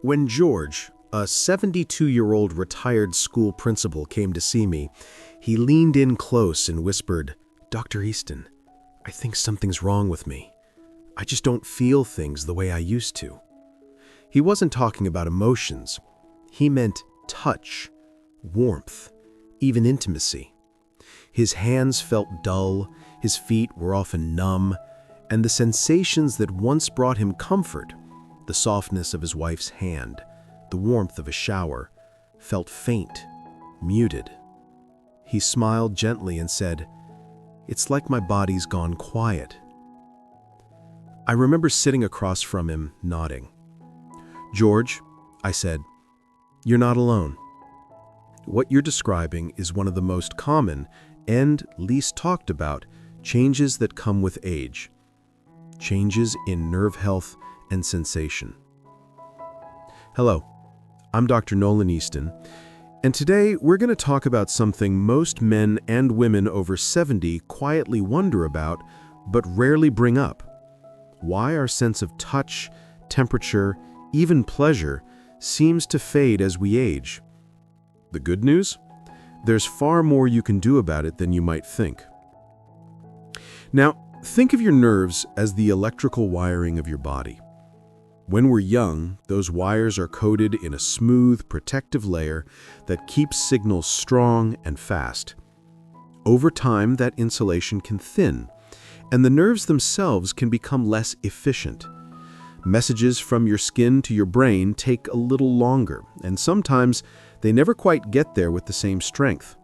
When George, a 72-year-old retired school principal, came to see me, he leaned in close and whispered, "Dr. Easton, I think something's wrong with me. I just don't feel things the way I used to." He wasn't talking about emotions. He meant touch, warmth, even intimacy. His hands felt dull, his feet were often numb, and the sensations that once brought him comfort, the softness of his wife's hand, the warmth of a shower, felt faint, muted. He smiled gently and said, "It's like my body's gone quiet." I remember sitting across from him, nodding. "George," I said, "you're not alone. What you're describing is one of the most common and least talked about changes that come with age. Changes in nerve health and sensation." Hello, I'm Dr. Nolan Easton, and today we're going to talk about something most men and women over 70 quietly wonder about, but rarely bring up. Why our sense of touch, temperature, even pleasure seems to fade as we age. The good news? There's far more you can do about it than you might think. Now, think of your nerves as the electrical wiring of your body. When we're young, those wires are coated in a smooth, protective layer that keeps signals strong and fast. Over time, that insulation can thin, and the nerves themselves can become less efficient. Messages from your skin to your brain take a little longer, and sometimes they never quite get there with the same strength.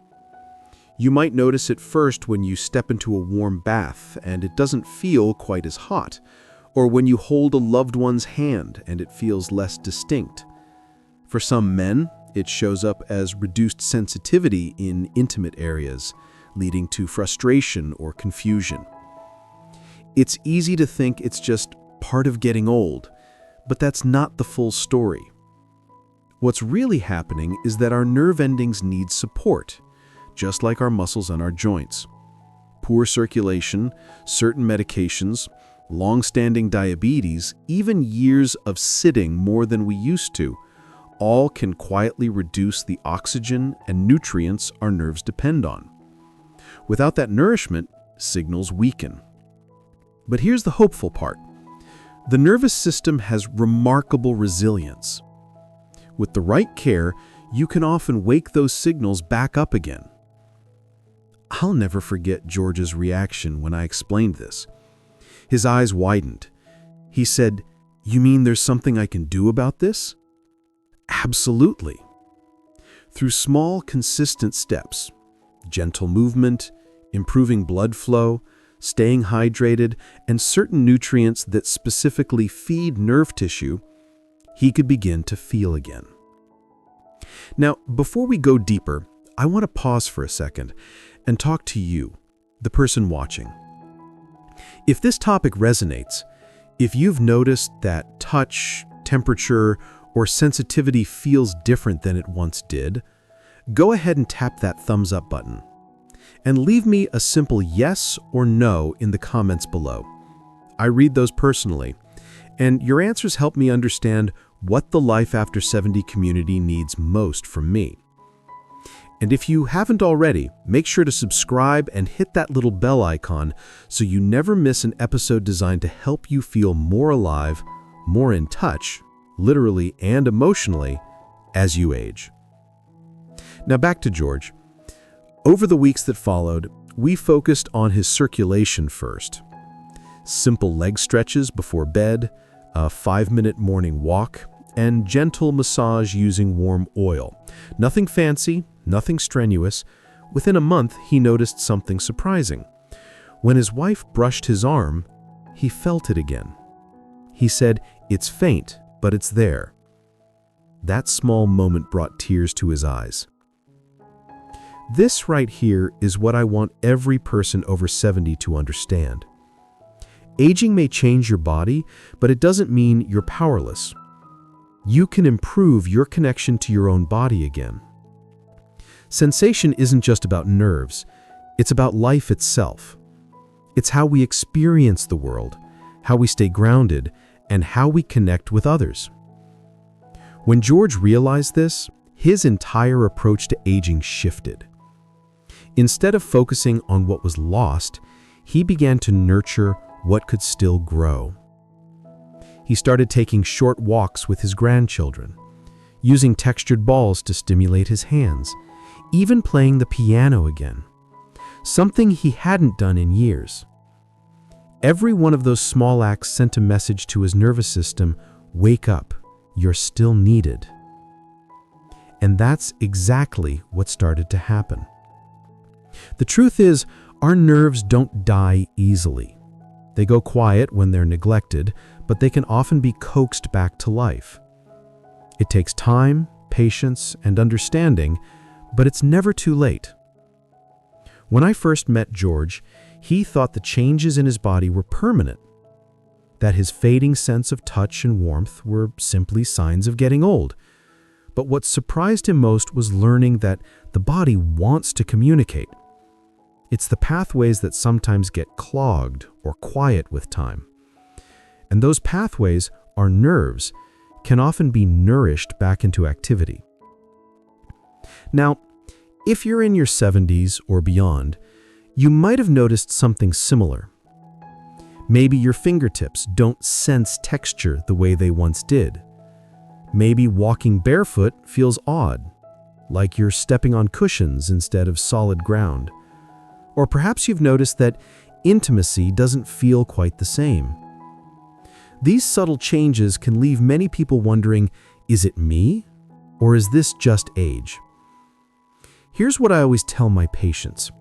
You might notice it first when you step into a warm bath and it doesn't feel quite as hot, or when you hold a loved one's hand and it feels less distinct. For some men, it shows up as reduced sensitivity in intimate areas, leading to frustration or confusion. It's easy to think it's just part of getting old, but that's not the full story. What's really happening is that our nerve endings need support, just like our muscles and our joints. Poor circulation, certain medications, long-standing diabetes, even years of sitting more than we used to, all can quietly reduce the oxygen and nutrients our nerves depend on. Without that nourishment, signals weaken. But here's the hopeful part. The nervous system has remarkable resilience. With the right care, you can often wake those signals back up again. I'll never forget George's reaction when I explained this. His eyes widened. He said, "You mean there's something I can do about this?" Absolutely. Through small, consistent steps, gentle movement, improving blood flow, staying hydrated, and certain nutrients that specifically feed nerve tissue, he could begin to feel again. Now, before we go deeper, I want to pause for a second and talk to you, the person watching. If this topic resonates, if you've noticed that touch, temperature, or sensitivity feels different than it once did, go ahead and tap that thumbs up button. And leave me a simple yes or no in the comments below. I read those personally, and your answers help me understand what the Life After 70 community needs most from me. And if you haven't already, make sure to subscribe and hit that little bell icon so you never miss an episode designed to help you feel more alive, more in touch, literally and emotionally, as you age. Now back to George. Over the weeks that followed, we focused on his circulation first. Simple leg stretches before bed, a 5-minute morning walk, and gentle massage using warm oil. Nothing fancy, nothing strenuous. Within a month, he noticed something surprising. When his wife brushed his arm, he felt it again. He said, "It's faint, but it's there." That small moment brought tears to his eyes. This right here is what I want every person over 70 to understand. Aging may change your body, but it doesn't mean you're powerless. You can improve your connection to your own body again. Sensation isn't just about nerves, it's about life itself. It's how we experience the world, how we stay grounded, and how we connect with others. When George realized this, his entire approach to aging shifted. Instead of focusing on what was lost, he began to nurture what could still grow. He started taking short walks with his grandchildren, using textured balls to stimulate his hands, even playing the piano again, something he hadn't done in years. Every one of those small acts sent a message to his nervous system: wake up, you're still needed. And that's exactly what started to happen. The truth is, our nerves don't die easily. They go quiet when they're neglected, but they can often be coaxed back to life. It takes time, patience, and understanding, but it's never too late. When I first met George, he thought the changes in his body were permanent, that his fading sense of touch and warmth were simply signs of getting old. But what surprised him most was learning that the body wants to communicate. It's the pathways that sometimes get clogged or quiet with time. And those pathways, our nerves, can often be nourished back into activity. Now, if you're in your 70s or beyond, you might have noticed something similar. Maybe your fingertips don't sense texture the way they once did. Maybe walking barefoot feels odd, like you're stepping on cushions instead of solid ground. Or perhaps you've noticed that intimacy doesn't feel quite the same. These subtle changes can leave many people wondering, is it me? Or is this just age? Here's what I always tell my patients.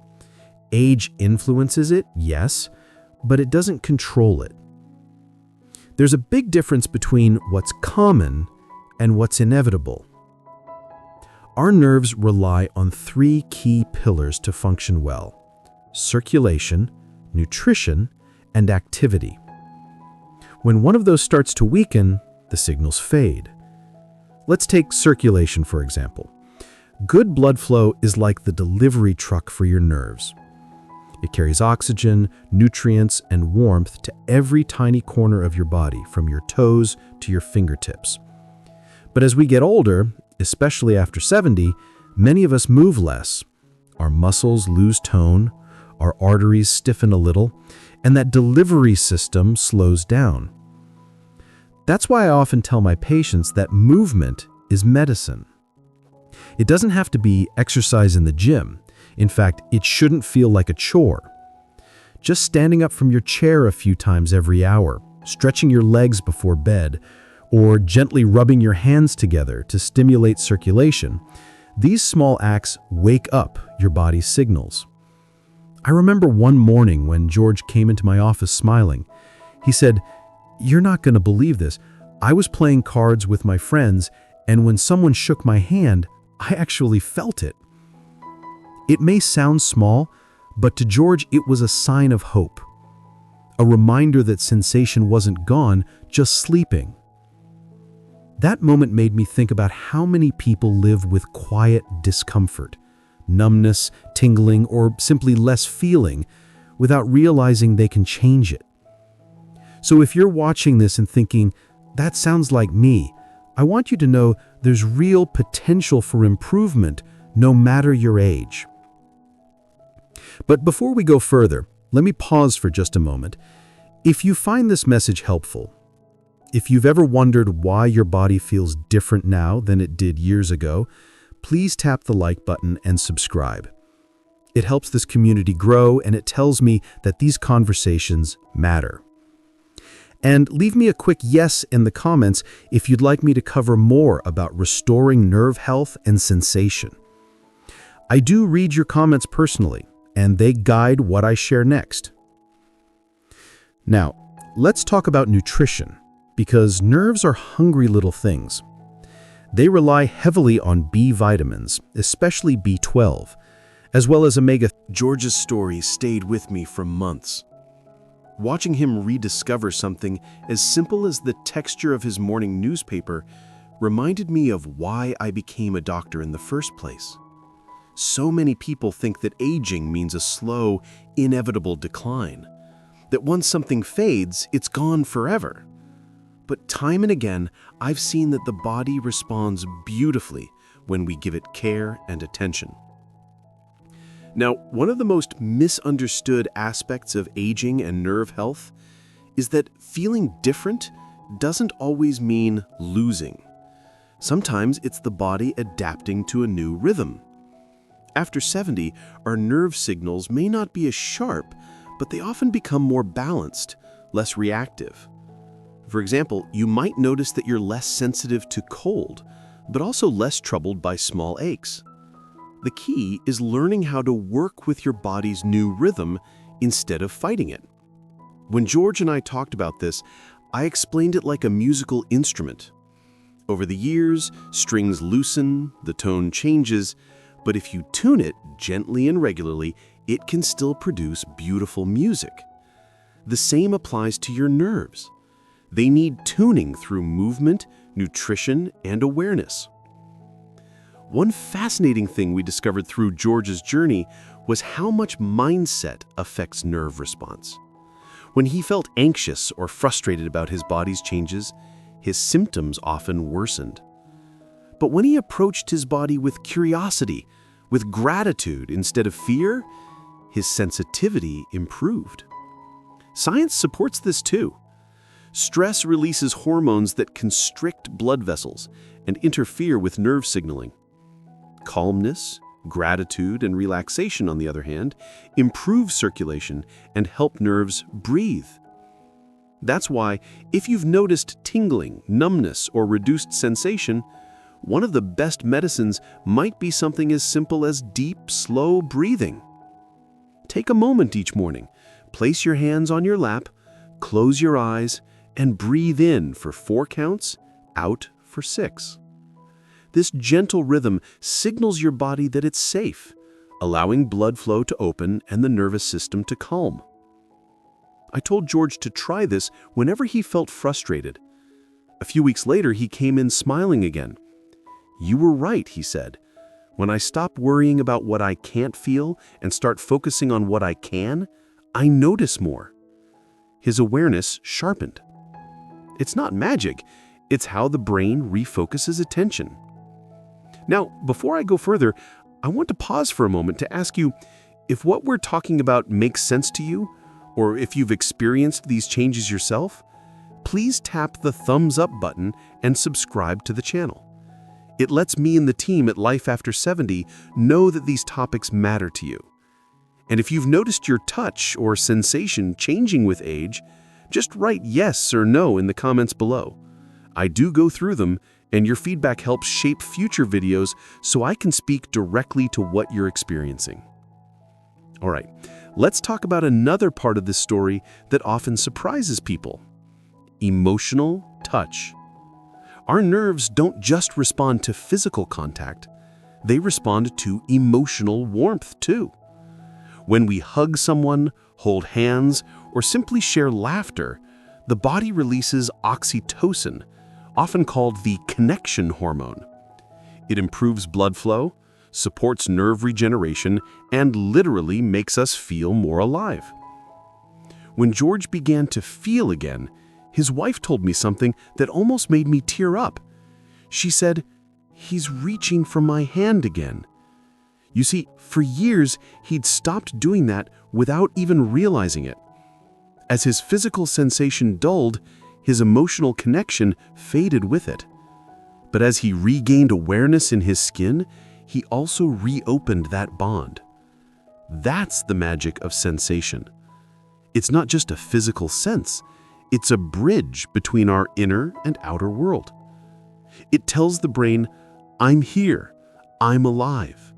Age influences it, yes, but it doesn't control it. There's a big difference between what's common and what's inevitable. Our nerves rely on 3 key pillars to function well: circulation, nutrition, and activity. When one of those starts to weaken, the signals fade. Let's take circulation, for example. Good blood flow is like the delivery truck for your nerves. It carries oxygen, nutrients, and warmth to every tiny corner of your body, from your toes to your fingertips. But as we get older, especially after 70, many of us move less. Our muscles lose tone, our arteries stiffen a little, and that delivery system slows down. That's why I often tell my patients that movement is medicine. It doesn't have to be exercise in the gym. In fact, it shouldn't feel like a chore. Just standing up from your chair a few times every hour, stretching your legs before bed, or gently rubbing your hands together to stimulate circulation, these small acts wake up your body's signals. I remember one morning when George came into my office smiling. He said, "You're not going to believe this. I was playing cards with my friends, and when someone shook my hand, I actually felt it." It may sound small, but to George it was a sign of hope. A reminder that sensation wasn't gone, just sleeping. That moment made me think about how many people live with quiet discomfort, numbness, tingling, or simply less feeling, without realizing they can change it. So if you're watching this and thinking, "That sounds like me," I want you to know there's real potential for improvement, no matter your age. But before we go further, let me pause for just a moment. If you find this message helpful, if you've ever wondered why your body feels different now than it did years ago, please tap the like button and subscribe. It helps this community grow, and it tells me that these conversations matter. And leave me a quick yes in the comments if you'd like me to cover more about restoring nerve health and sensation. I do read your comments personally, and they guide what I share next. Now, let's talk about nutrition, because nerves are hungry little things. They rely heavily on B vitamins, especially B12, as well as omega. George's story stayed with me for months. Watching him rediscover something as simple as the texture of his morning newspaper reminded me of why I became a doctor in the first place. So many people think that aging means a slow, inevitable decline, that once something fades, it's gone forever. But time and again, I've seen that the body responds beautifully when we give it care and attention. Now, one of the most misunderstood aspects of aging and nerve health is that feeling different doesn't always mean losing. Sometimes it's the body adapting to a new rhythm. After 70, our nerve signals may not be as sharp, but they often become more balanced, less reactive. For example, you might notice that you're less sensitive to cold, but also less troubled by small aches. The key is learning how to work with your body's new rhythm instead of fighting it. When George and I talked about this, I explained it like a musical instrument. Over the years, strings loosen, the tone changes, but if you tune it gently and regularly, it can still produce beautiful music. The same applies to your nerves. They need tuning through movement, nutrition, and awareness. One fascinating thing we discovered through George's journey was how much mindset affects nerve response. When he felt anxious or frustrated about his body's changes, his symptoms often worsened. But when he approached his body with curiosity, with gratitude instead of fear, his sensitivity improved. Science supports this too. Stress releases hormones that constrict blood vessels and interfere with nerve signaling. Calmness, gratitude, and relaxation, on the other hand, improve circulation and help nerves breathe. That's why, if you've noticed tingling, numbness, or reduced sensation, one of the best medicines might be something as simple as deep, slow breathing. Take a moment each morning, place your hands on your lap, close your eyes, and breathe in for 4 counts, out for 6. This gentle rhythm signals your body that it's safe, allowing blood flow to open and the nervous system to calm. I told George to try this whenever he felt frustrated. A few weeks later, he came in smiling again. "You were right," he said. "When I stop worrying about what I can't feel and start focusing on what I can, I notice more." His awareness sharpened. It's not magic, it's how the brain refocuses attention. Now, before I go further, I want to pause for a moment to ask you if what we're talking about makes sense to you, or if you've experienced these changes yourself. Please tap the thumbs up button and subscribe to the channel. It lets me and the team at Life After 70 know that these topics matter to you. And if you've noticed your touch or sensation changing with age, just write yes or no in the comments below. I do go through them, and your feedback helps shape future videos so I can speak directly to what you're experiencing. All right, let's talk about another part of this story that often surprises people: emotional touch. Our nerves don't just respond to physical contact, they respond to emotional warmth too. When we hug someone, hold hands, or simply share laughter, the body releases oxytocin, often called the connection hormone. It improves blood flow, supports nerve regeneration, and literally makes us feel more alive. When George began to feel again, his wife told me something that almost made me tear up. She said, "He's reaching for my hand again." You see, for years, he'd stopped doing that without even realizing it. As his physical sensation dulled, his emotional connection faded with it. But as he regained awareness in his skin, he also reopened that bond. That's the magic of sensation. It's not just a physical sense, it's a bridge between our inner and outer world. It tells the brain, "I'm here, I'm alive."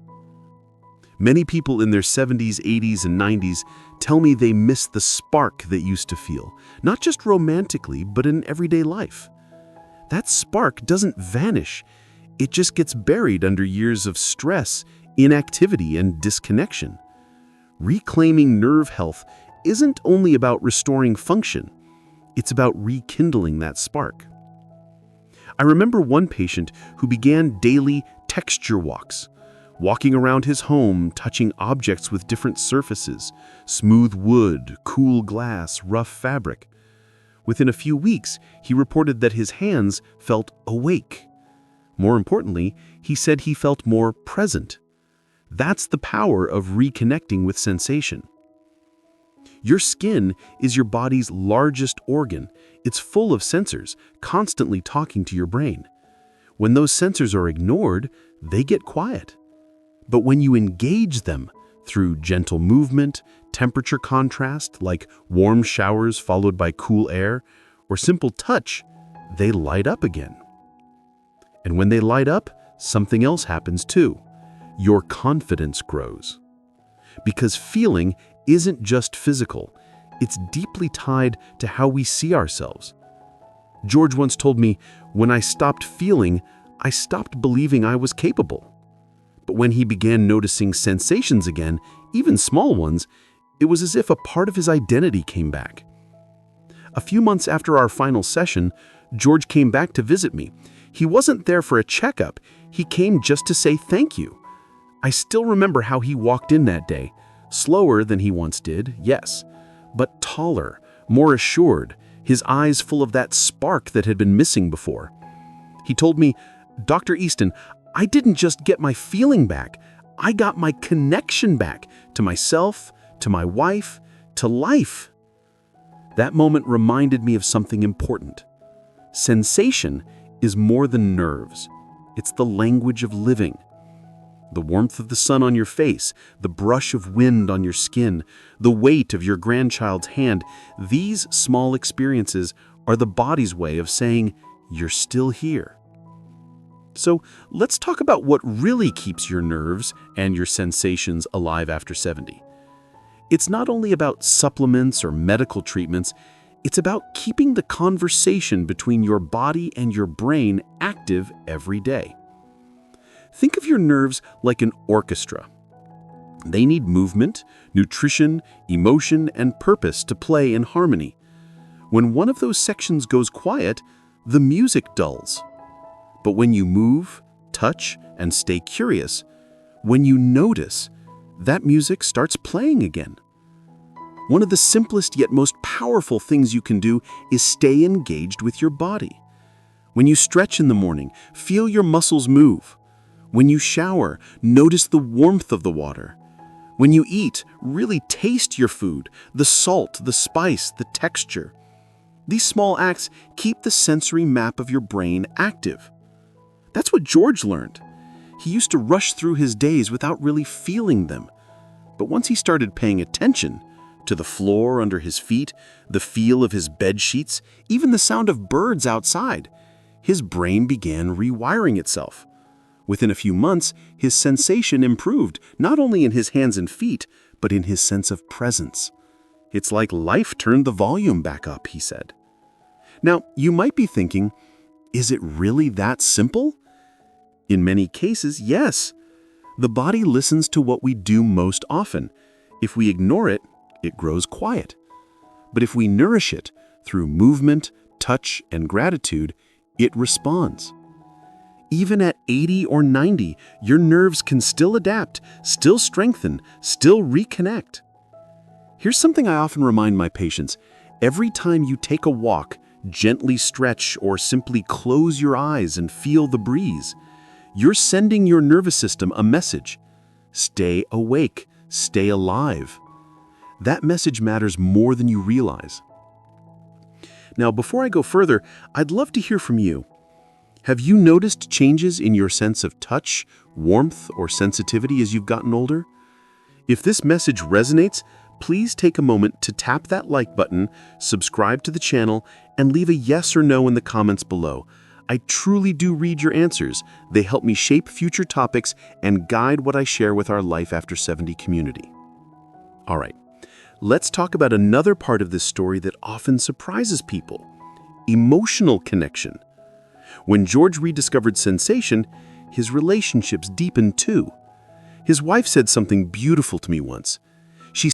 Many people in their 70s, 80s, and 90s tell me they miss the spark they used to feel, not just romantically, but in everyday life. That spark doesn't vanish. It just gets buried under years of stress, inactivity, and disconnection. Reclaiming nerve health isn't only about restoring function, it's about rekindling that spark. I remember one patient who began daily texture walks, walking around his home, touching objects with different surfaces, smooth wood, cool glass, rough fabric. Within a few weeks, he reported that his hands felt awake. More importantly, he said he felt more present. That's the power of reconnecting with sensation. Your skin is your body's largest organ. It's full of sensors, constantly talking to your brain. When those sensors are ignored, they get quiet. But when you engage them through gentle movement, temperature contrast, like warm showers followed by cool air, or simple touch, they light up again. And when they light up, something else happens too. Your confidence grows. Because feeling isn't just physical, it's deeply tied to how we see ourselves. George once told me, when I stopped feeling, I stopped believing I was capable. But when he began noticing sensations again, even small ones, it was as if a part of his identity came back. A few months after our final session, George came back to visit me. He wasn't there for a checkup. He came just to say thank you. I still remember how he walked in that day. Slower than he once did, yes, but taller, more assured, his eyes full of that spark that had been missing before. He told me, "Dr. Easton, I didn't just get my feeling back, I got my connection back to myself, to my wife, to life." That moment reminded me of something important. Sensation is more than nerves. It's the language of living. The warmth of the sun on your face, the brush of wind on your skin, the weight of your grandchild's hand, these small experiences are the body's way of saying, "You're still here." So let's talk about what really keeps your nerves and your sensations alive after 70. It's not only about supplements or medical treatments, it's about keeping the conversation between your body and your brain active every day. Think of your nerves like an orchestra. They need movement, nutrition, emotion, and purpose to play in harmony. When one of those sections goes quiet, the music dulls. But when you move, touch, and stay curious, when you notice, that music starts playing again. One of the simplest yet most powerful things you can do is stay engaged with your body. When you stretch in the morning, feel your muscles move. When you shower, notice the warmth of the water. When you eat, really taste your food, the salt, the spice, the texture. These small acts keep the sensory map of your brain active. That's what George learned. He used to rush through his days without really feeling them. But once he started paying attention to the floor under his feet, the feel of his bed sheets, even the sound of birds outside, his brain began rewiring itself. Within a few months, his sensation improved, not only in his hands and feet, but in his sense of presence. "It's like life turned the volume back up," he said. Now, you might be thinking, is it really that simple? In many cases, yes. The body listens to what we do most often. If we ignore it, it grows quiet. But if we nourish it through movement, touch, and gratitude, it responds. Even at 80 or 90, your nerves can still adapt, still strengthen, still reconnect. Here's something I often remind my patients. Every time you take a walk, gently stretch, or simply close your eyes and feel the breeze, you're sending your nervous system a message. Stay awake, stay alive. That message matters more than you realize. Now, before I go further, I'd love to hear from you. Have you noticed changes in your sense of touch, warmth, or sensitivity as you've gotten older? If this message resonates, please take a moment to tap that like button, subscribe to the channel, and leave a yes or no in the comments below. I truly do read your answers. They help me shape future topics and guide what I share with our Life After 70 community. All right, let's talk about another part of this story that often surprises people: emotional connection. When George rediscovered sensation, his relationships deepened too. His wife said something beautiful to me once.